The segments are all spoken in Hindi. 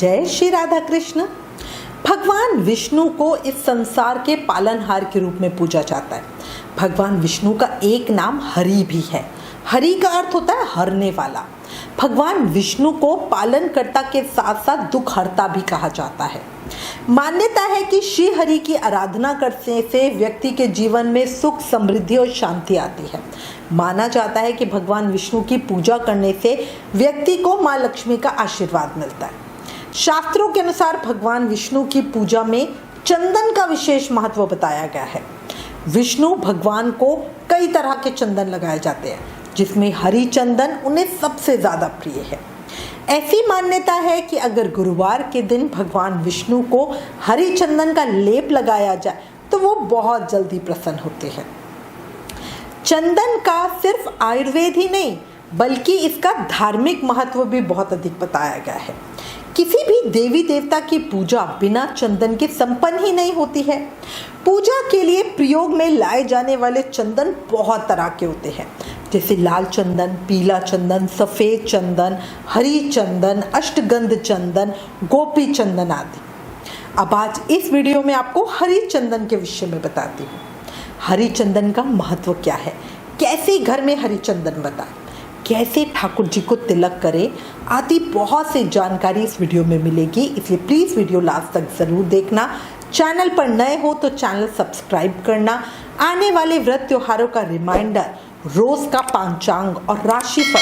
जय श्री राधा कृष्ण। भगवान विष्णु को इस संसार के पालनहार के रूप में पूजा जाता है। भगवान विष्णु का एक नाम हरि भी है। हरि का अर्थ होता है हरने वाला। भगवान विष्णु को पालनकर्ता के साथ साथ दुखहर्ता भी कहा जाता है। मान्यता है कि श्री हरि की आराधना करने से व्यक्ति के जीवन में सुख, समृद्धि और शांति आती है। माना जाता है कि भगवान विष्णु की पूजा करने से व्यक्ति को माँ लक्ष्मी का आशीर्वाद मिलता है। शास्त्रों के अनुसार भगवान विष्णु की पूजा में चंदन का विशेष महत्व बताया गया है। विष्णु भगवान को कई तरह के चंदन लगाए जाते हैं, जिसमें हरि चंदन उन्हें सबसे ज़्यादा प्रिय है। ऐसी मान्यता है कि अगर गुरुवार के दिन भगवान विष्णु को हरि चंदन का लेप लगाया जाए तो वो बहुत जल्दी प्रसन्न होते हैं। चंदन का सिर्फ आयुर्वेद ही नहीं बल्कि इसका धार्मिक महत्व भी बहुत अधिक बताया गया है। किसी भी देवी देवता की पूजा बिना चंदन के संपन्न ही नहीं होती है। पूजा के लिए प्रयोग में लाए जाने वाले चंदन बहुत तरह के होते हैं, जैसे लाल चंदन, पीला चंदन, सफ़ेद चंदन, हरी चंदन, अष्टगंध चंदन, गोपी चंदन आदि। अब आज इस वीडियो में आपको हरी चंदन के विषय में बताती हूँ। हरी चंदन का महत्व क्या है, कैसे घर में हरी चंदन बनाएं, कैसे ठाकुर जी को तिलक करें आदि बहुत सी जानकारी इस वीडियो में मिलेगी। इसलिए प्लीज़ वीडियो लास्ट तक ज़रूर देखना। चैनल पर नए हो तो चैनल सब्सक्राइब करना। आने वाले व्रत त्योहारों का रिमाइंडर, रोज का पंचांग और राशिफल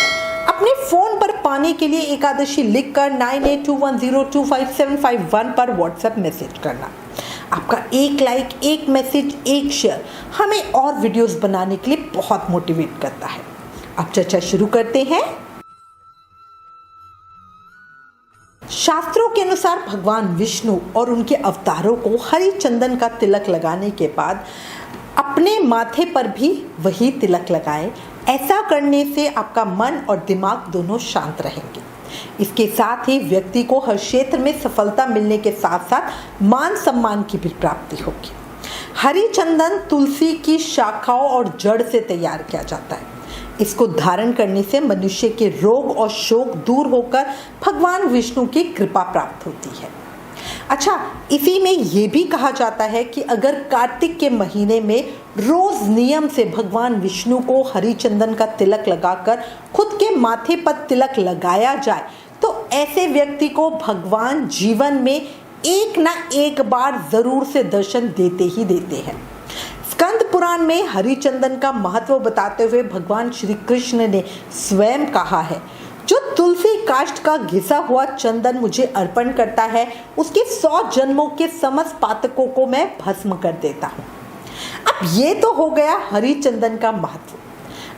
अपने फ़ोन पर पाने के लिए एकादशी लिखकर 9821025751 पर व्हाट्सएप मैसेज करना। आपका एक लाइक, एक मैसेज, एक शेयर हमें और वीडियोस बनाने के लिए बहुत मोटिवेट करता है। अब चर्चा शुरू करते हैं। शास्त्रों के अनुसार भगवान विष्णु और उनके अवतारों को हरि चंदन का तिलक लगाने के बाद अपने माथे पर भी वही तिलक लगाएं। ऐसा करने से आपका मन और दिमाग दोनों शांत रहेंगे। इसके साथ ही व्यक्ति को हर क्षेत्र में सफलता मिलने के साथ साथ मान सम्मान की भी प्राप्ति होगी। हरि चंदन तुलसी की शाखाओं और जड़ से तैयार किया जाता है। इसको धारण करने से मनुष्य के रोग और शोक दूर होकर भगवान विष्णु की कृपा प्राप्त होती है। अच्छा, इसी में ये भी कहा जाता है कि अगर कार्तिक के महीने में रोज नियम से भगवान विष्णु को हरि चंदन का तिलक लगाकर खुद के माथे पर तिलक लगाया जाए तो ऐसे व्यक्ति को भगवान जीवन में एक ना एक बार जरूर से दर्शन देते ही देते हैं। स्कंद पुराण में हरि चंदन का महत्व बताते हुए भगवान श्री कृष्ण ने स्वयं कहा है, जो तुलसी काष्ठ का घिसा हुआ चंदन मुझे अर्पण करता है उसके 100 जन्मों के समस्त पातकों को मैं भस्म कर देता हूँ। अब ये तो हो गया हरि चंदन का महत्व।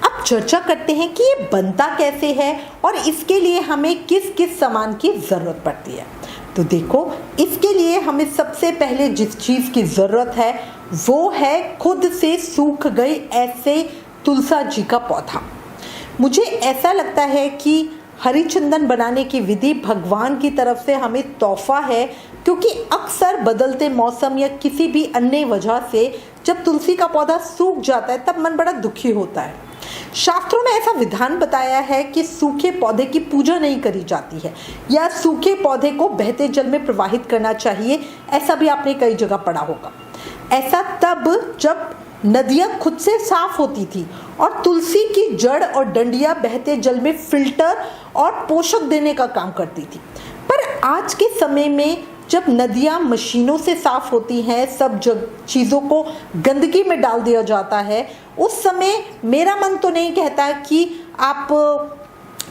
अब चर्चा करते हैं कि ये बनता कैसे है और इसके लिए हमें किस किस सामान की ज़रूरत पड़ती है। तो देखो, इसके लिए हमें सबसे पहले जिस चीज़ की ज़रूरत है वो है खुद से सूख गई ऐसे तुलसा जी का पौधा। मुझे ऐसा लगता है कि हरि चंदन बनाने की विधि भगवान की तरफ से हमें तोहफा है, क्योंकि अक्सर बदलते मौसम या किसी भी अन्य वजह से जब तुलसी का पौधा सूख जाता है तब मन बड़ा दुखी होता है। शास्त्रों में ऐसा विधान बताया है कि सूखे पौधे की पूजा नहीं करी जाती है या सूखे पौधे को बहते जल में प्रवाहित करना चाहिए। ऐसा भी आपने कई जगह पढ़ा होगा। ऐसा तब जब नदियाँ खुद से साफ होती थी और तुलसी की जड़ और डंडियाँ बहते जल में फिल्टर और पोषक देने का काम करती थी। पर आज के समय में जब नदियाँ मशीनों से साफ होती हैं, सब चीज़ों को गंदगी में डाल दिया जाता है, उस समय मेरा मन तो नहीं कहता कि आप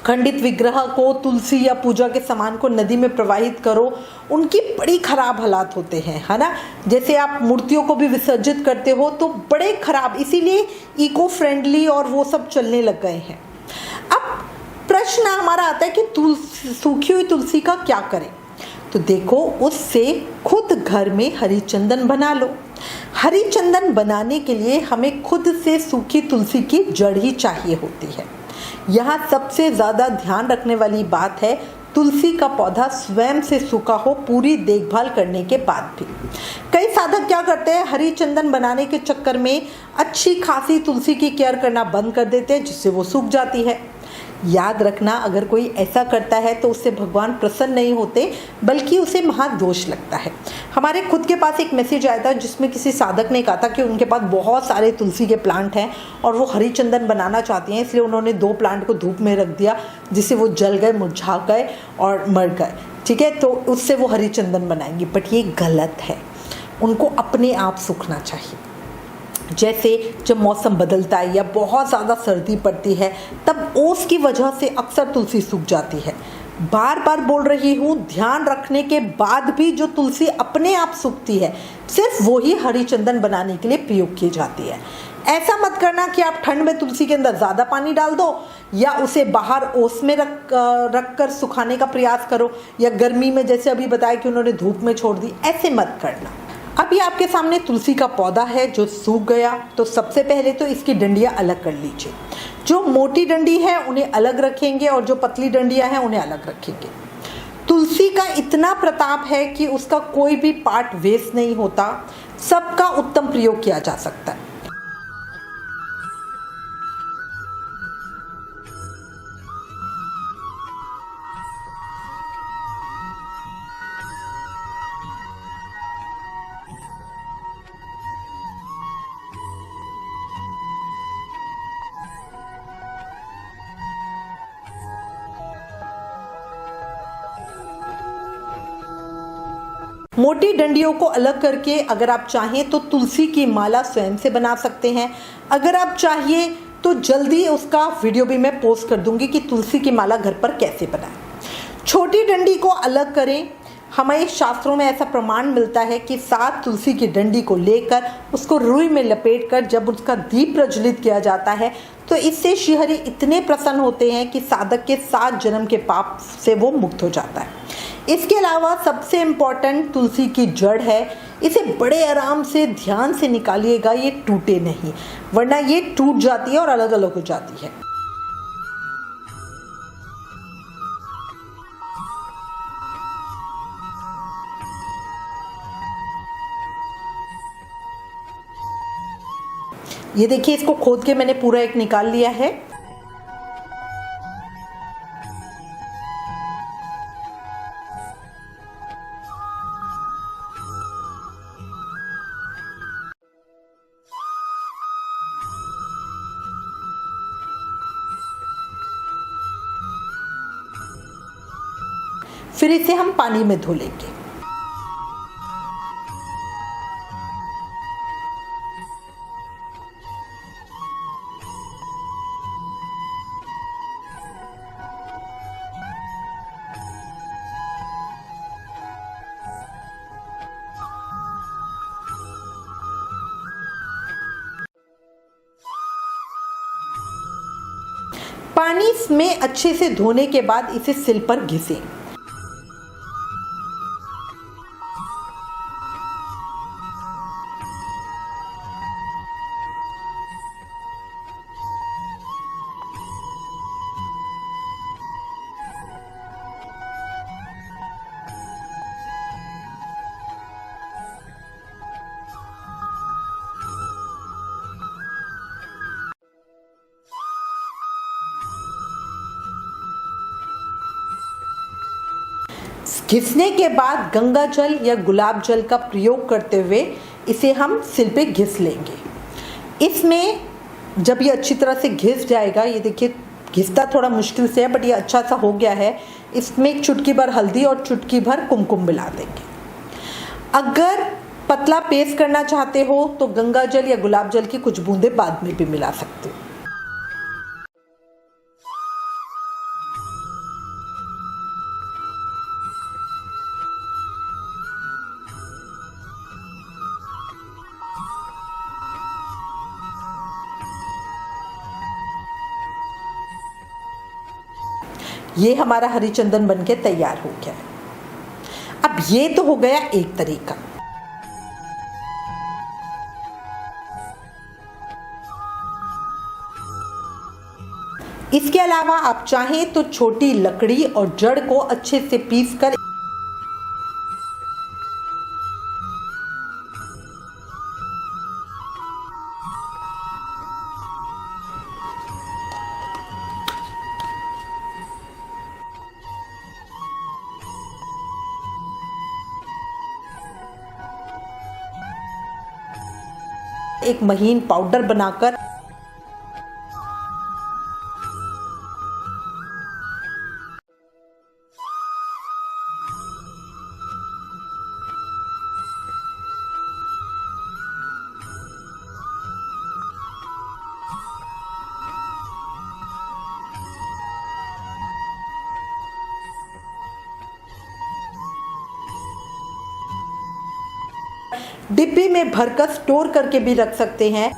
खंडित विग्रह को, तुलसी या पूजा के सामान को नदी में प्रवाहित करो। उनकी बड़ी खराब हालात होते हैं, है ना। जैसे आप मूर्तियों को भी विसर्जित करते हो तो बड़े खराब, इसीलिए इको फ्रेंडली और वो सब चलने लग गए हैं। अब प्रश्न हमारा आता है कि सूखी हुई तुलसी का क्या करें। तो देखो, उससे खुद घर में हरि चंदन बना लो। हरि चंदन बनाने के लिए हमें खुद से सूखी तुलसी की जड़ ही चाहिए होती है। यहाँ सबसे ज़्यादा ध्यान रखने वाली बात है तुलसी का पौधा स्वयं से सूखा हो, पूरी देखभाल करने के बाद भी। कई साधक क्या करते हैं, हरि चंदन बनाने के चक्कर में अच्छी खासी तुलसी की केयर करना बंद कर देते हैं, जिससे वो सूख जाती है। याद रखना, अगर कोई ऐसा करता है तो उससे भगवान प्रसन्न नहीं होते, बल्कि उसे महादोष लगता है। हमारे खुद के पास एक मैसेज आया था जिसमें किसी साधक ने कहा था कि उनके पास बहुत सारे तुलसी के प्लांट हैं और वो हरी चंदन बनाना चाहती हैं, इसलिए उन्होंने 2 प्लांट को धूप में रख दिया, जिससे वो जल गए, मुरझा गए और मर गए। ठीक है, तो उससे वो हरी चंदन बनाएंगी, बट ये गलत है। उनको अपने आप सूखना चाहिए। जैसे जब मौसम बदलता है या बहुत ज़्यादा सर्दी पड़ती है, तब ओस की वजह से अक्सर तुलसी सूख जाती है। बार बार बोल रही हूँ, ध्यान रखने के बाद भी जो तुलसी अपने आप सूखती है, सिर्फ वो ही हरी चंदन बनाने के लिए प्रयोग की जाती है। ऐसा मत करना कि आप ठंड में तुलसी के अंदर ज़्यादा पानी डाल दो या उसे बाहर ओस में रख कर सुखाने का प्रयास करो, या गर्मी में जैसे अभी बताया कि उन्होंने धूप में छोड़ दी, ऐसे मत करना। अभी आपके सामने तुलसी का पौधा है जो सूख गया, तो सबसे पहले तो इसकी डंडियाँ अलग कर लीजिए। जो मोटी डंडी है उन्हें अलग रखेंगे और जो पतली डंडियाँ हैं उन्हें अलग रखेंगे। तुलसी का इतना प्रताप है कि उसका कोई भी पार्ट वेस्ट नहीं होता, सबका उत्तम प्रयोग किया जा सकता है। मोटी डंडियों को अलग करके अगर आप चाहें तो तुलसी की माला स्वयं से बना सकते हैं। अगर आप चाहिए तो जल्दी उसका वीडियो भी मैं पोस्ट कर दूंगी कि तुलसी की माला घर पर कैसे बनाएं। छोटी डंडी को अलग करें। हमें शास्त्रों में ऐसा प्रमाण मिलता है कि 7 तुलसी की डंडी को लेकर उसको रुई में लपेटकर जब उसका दीप प्रज्वलित किया जाता है, तो इससे श्रीहरि इतने प्रसन्न होते हैं कि साधक के 7 जन्म के पाप से वो मुक्त हो जाता है। इसके अलावा सबसे इम्पॉर्टेंट तुलसी की जड़ है। इसे बड़े आराम से ध्यान से निकालिएगा, ये टूटे नहीं, वरना ये टूट जाती है और अलग अलग हो जाती है। ये देखिए, इसको खोद के मैंने पूरा एक निकाल लिया है। फिर इसे हम पानी में धो लेंगे। पानी में अच्छे से धोने के बाद इसे सिल पर घिसें। घिसने के बाद गंगा जल या गुलाब जल का प्रयोग करते हुए इसे हम सिल पे घिस लेंगे। इसमें जब ये अच्छी तरह से घिस जाएगा, ये देखिए घिसता थोड़ा मुश्किल से है बट ये अच्छा सा हो गया है। इसमें एक चुटकी भर हल्दी और चुटकी भर कुमकुम मिला देंगे। अगर पतला पेस्ट करना चाहते हो तो गंगा जल या गुलाब जल की कुछ बूंदे बाद में भी मिला सकते हो। ये हमारा हरी चंदन बनके तैयार हो गया है। अब ये तो हो गया एक तरीका। इसके अलावा आप चाहें तो छोटी लकड़ी और जड़ को अच्छे से पीसकर एक महीन पाउडर बनाकर डिब्बी में भरकर स्टोर करके भी रख सकते हैं।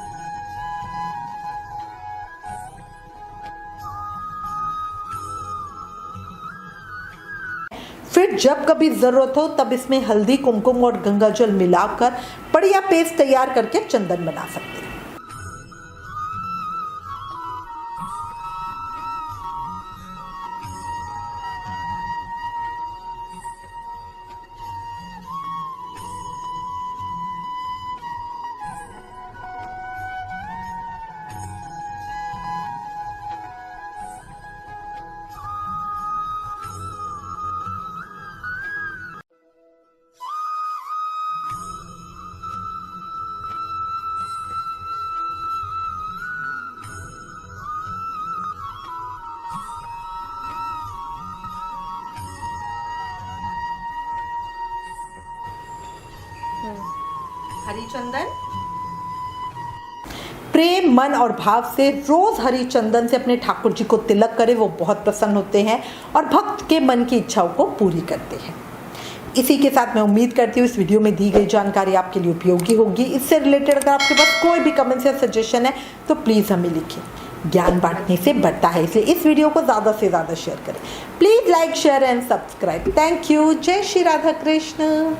फिर जब कभी जरूरत हो तब इसमें हल्दी, कुमकुम और गंगाजल मिलाकर बढ़िया पेस्ट तैयार करके चंदन बना सकते हैं। हरी चंदन प्रेम, मन और भाव से रोज हरी चंदन से अपने ठाकुर जी को तिलक करे, वो बहुत प्रसन्न होते हैं और भक्त के मन की इच्छाओं को पूरी करते हैं। इसी के साथ मैं उम्मीद करती हूँ इस वीडियो में दी गई जानकारी आपके लिए उपयोगी होगी। इससे रिलेटेड अगर आपके पास कोई भी कमेंट्स या सजेशन है तो प्लीज़ हमें लिखिए। ज्ञान बांटने से बढ़ता है, इसलिए इस वीडियो को ज़्यादा से ज़्यादा शेयर करें। Please like, share and subscribe. Thank you. जय श्री राधा कृष्ण।